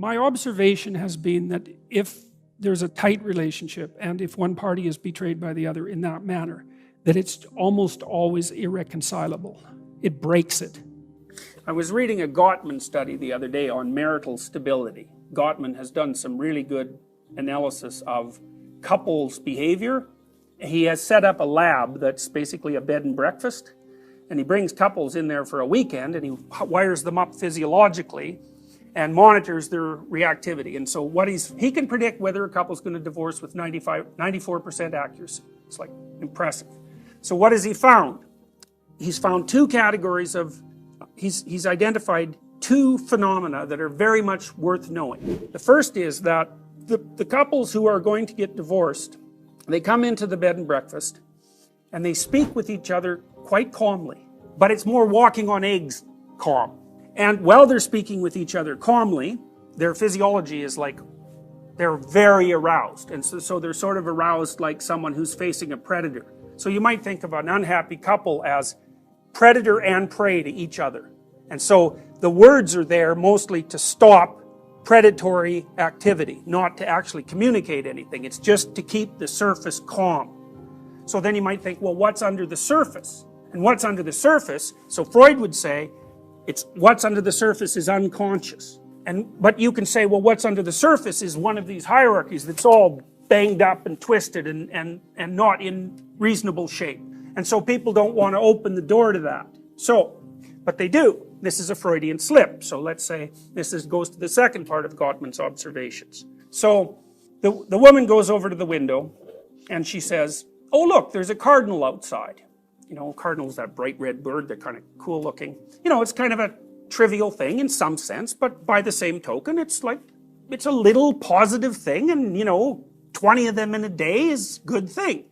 My observation has been that if there's a tight relationship and if one party is betrayed by the other in that manner, that it's almost always irreconcilable. It breaks it. I was reading a Gottman study the other day on marital stability. Gottman has done some really good analysis of couples' behavior. He has set up a lab that's basically a bed and breakfast, and he brings couples in there for a weekend and he wires them up physiologically and monitors their reactivity. And so he can predict whether a couple's going to divorce with 94% accuracy. It's like impressive. So what has he found? He's found two categories of, he's identified two phenomena that are very much worth knowing. The first is that the couples who are going to get divorced, they come into the bed and breakfast and they speak with each other quite calmly, but it's more walking on eggs calm. And while they're speaking with each other calmly, their physiology is like, they're very aroused. And so they're sort of aroused like someone who's facing a predator. So you might think of an unhappy couple as predator and prey to each other. And so the words are there mostly to stop predatory activity, not to actually communicate anything. It's just to keep the surface calm. So then you might think, well, what's under the surface? And what's under the surface, so Freud would say, it's what's under the surface is unconscious. But you can say, well, what's under the surface is one of these hierarchies that's all banged up and twisted and not in reasonable shape. And so people don't want to open the door to that. But they do. This is a Freudian slip. So let's say this goes to the second part of Gottman's observations. So the woman goes over to the window and she says, oh look, there's a cardinal outside. You know, cardinal's that bright red bird, they're kind of cool looking. You know, it's kind of a trivial thing in some sense, but by the same token, it's a little positive thing, and 20 of them in a day is a good thing.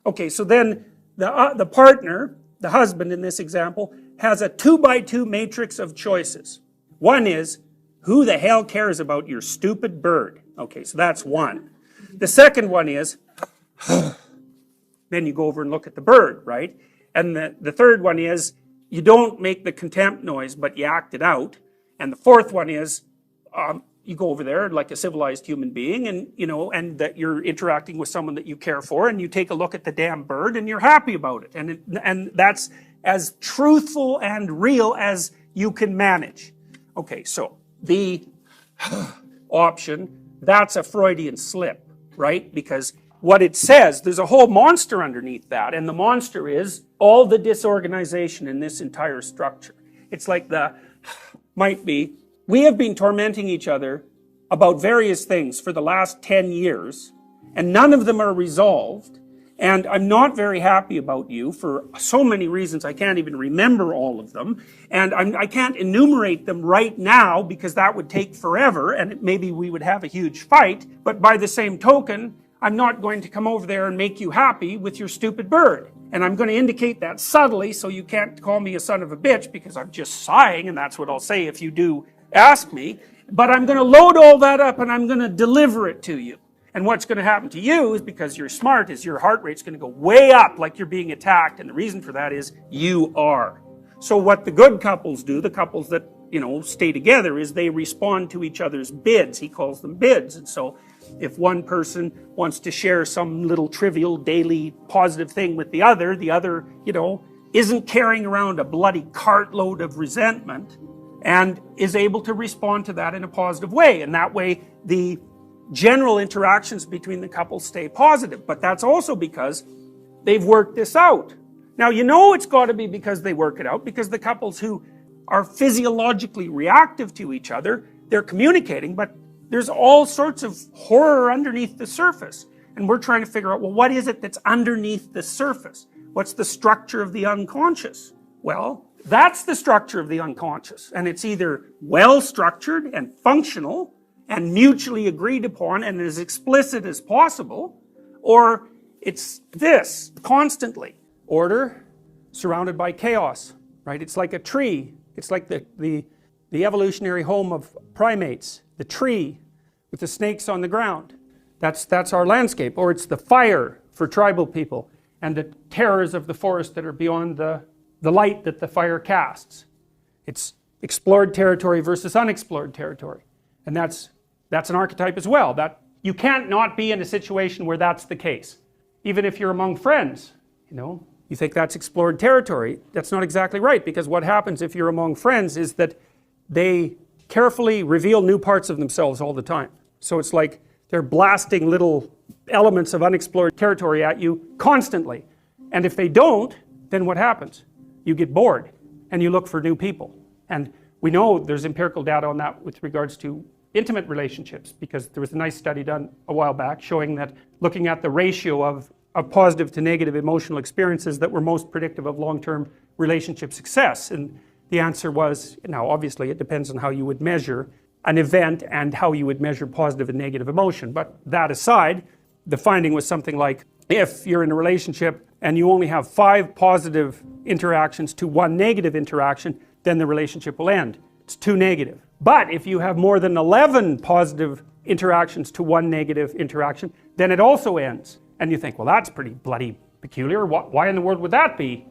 Okay, so then the partner, the husband in this example, has a 2x2 matrix of choices. One is, who the hell cares about your stupid bird? Okay, so that's one. The second one is, then you go over and look at the bird, right? And the third one is, you don't make the contempt noise, but you act it out. And the fourth one is, you go over there like a civilized human being, and that you're interacting with someone that you care for, and you take a look at the damn bird, and you're happy about it. And that's as truthful and real as you can manage. Okay, so the option, that's a Freudian slip, right? Because what it says, there's a whole monster underneath that, and the monster is all the disorganization in this entire structure. It's like we have been tormenting each other about various things for the last 10 years, and none of them are resolved, and I'm not very happy about you for so many reasons I can't even remember all of them, and I can't enumerate them right now because that would take forever, and maybe we would have a huge fight, but by the same token, I'm not going to come over there and make you happy with your stupid bird. And I'm going to indicate that subtly so you can't call me a son of a bitch because I'm just sighing, and that's what I'll say if you do ask me. But I'm going to load all that up and I'm going to deliver it to you. And what's going to happen to you is, because you're smart, is your heart rate's going to go way up like you're being attacked. And the reason for that is you are. So what the good couples do, the couples that, stay together, is they respond to each other's bids. He calls them bids. And so if one person wants to share some little trivial daily positive thing with the other, isn't carrying around a bloody cartload of resentment and is able to respond to that in a positive way. And that way the general interactions between the couple stay positive. But that's also because they've worked this out. Now, it's got to be because they work it out, because the couples who are physiologically reactive to each other, they're communicating, but there's all sorts of horror underneath the surface. And we're trying to figure out, well, what is it that's underneath the surface? What's the structure of the unconscious? Well, that's the structure of the unconscious. And it's either well structured and functional and mutually agreed upon and as explicit as possible, or it's this, constantly. Order surrounded by chaos, right? It's like a tree. It's like the evolutionary home of primates, the tree with the snakes on the ground. That's our landscape. Or it's the fire for tribal people and the terrors of the forest that are beyond the light that the fire casts. It's explored territory versus unexplored territory. And that's an archetype as well. That you can't not be in a situation where that's the case. Even if you're among friends, you think that's explored territory. That's not exactly right, because what happens if you're among friends is that they carefully reveal new parts of themselves all the time. So it's like they're blasting little elements of unexplored territory at you constantly. And if they don't, then what happens? You get bored and you look for new people. And we know there's empirical data on that with regards to intimate relationships, because there was a nice study done a while back showing that looking at the ratio of positive to negative emotional experiences that were most predictive of long-term relationship success. And the answer was, now obviously it depends on how you would measure an event and how you would measure positive and negative emotion. But that aside, the finding was something like, if you're in a relationship and you only have 5 positive interactions to 1 negative interaction, then the relationship will end. It's too negative. But if you have more than 11 positive interactions to 1 negative interaction, then it also ends. And you think, well, that's pretty bloody peculiar. Why in the world would that be?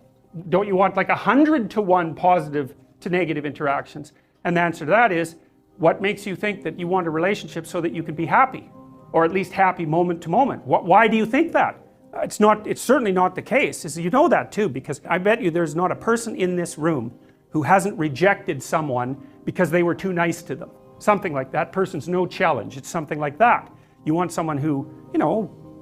Don't you want like 100 to 1 positive to negative interactions? And the answer to that is, what makes you think that you want a relationship so that you can be happy? Or at least happy moment to moment? Why do you think that? It's certainly not the case. You know that too, because I bet you there's not a person in this room who hasn't rejected someone because they were too nice to them. Something like that. Person's no challenge. It's something like that. You want someone who,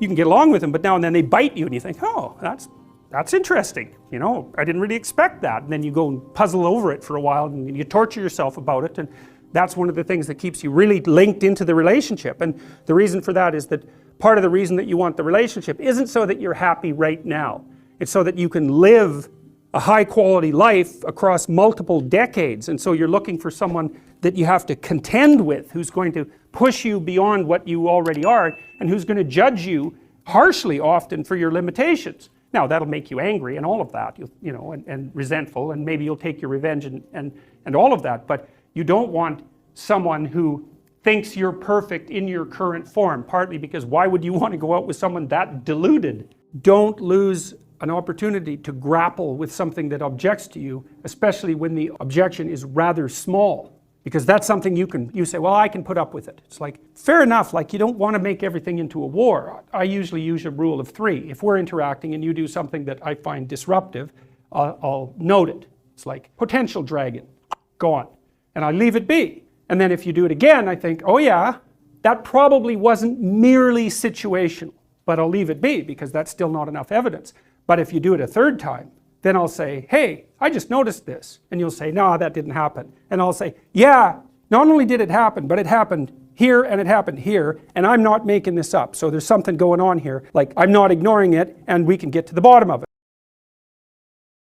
you can get along with them, but now and then they bite you and you think, oh, that's interesting. I didn't really expect that. And then you go and puzzle over it for a while and you torture yourself about it. And that's one of the things that keeps you really linked into the relationship. And the reason for that is that part of the reason that you want the relationship isn't so that you're happy right now. It's so that you can live a high quality life across multiple decades. And so you're looking for someone that you have to contend with, who's going to push you beyond what you already are, and who's going to judge you harshly often for your limitations. Now that'll make you angry and all of that, and resentful, and maybe you'll take your revenge and all of that, but you don't want someone who thinks you're perfect in your current form, partly because why would you want to go out with someone that deluded? Don't lose an opportunity to grapple with something that objects to you, especially when the objection is rather small. Because that's something you say, well, I can put up with it. It's like, fair enough, like you don't want to make everything into a war. I usually use a rule of 3. If we're interacting and you do something that I find disruptive, I'll note it. It's like, potential dragon, gone. And I leave it be. And then if you do it again, I think, oh yeah, that probably wasn't merely situational, but I'll leave it be because that's still not enough evidence. But if you do it a 3rd time, then I'll say, hey, I just noticed this. And you'll say, no, that didn't happen. And I'll say, yeah, not only did it happen, but it happened here and it happened here, and I'm not making this up. So there's something going on here. Like, I'm not ignoring it, and we can get to the bottom of it.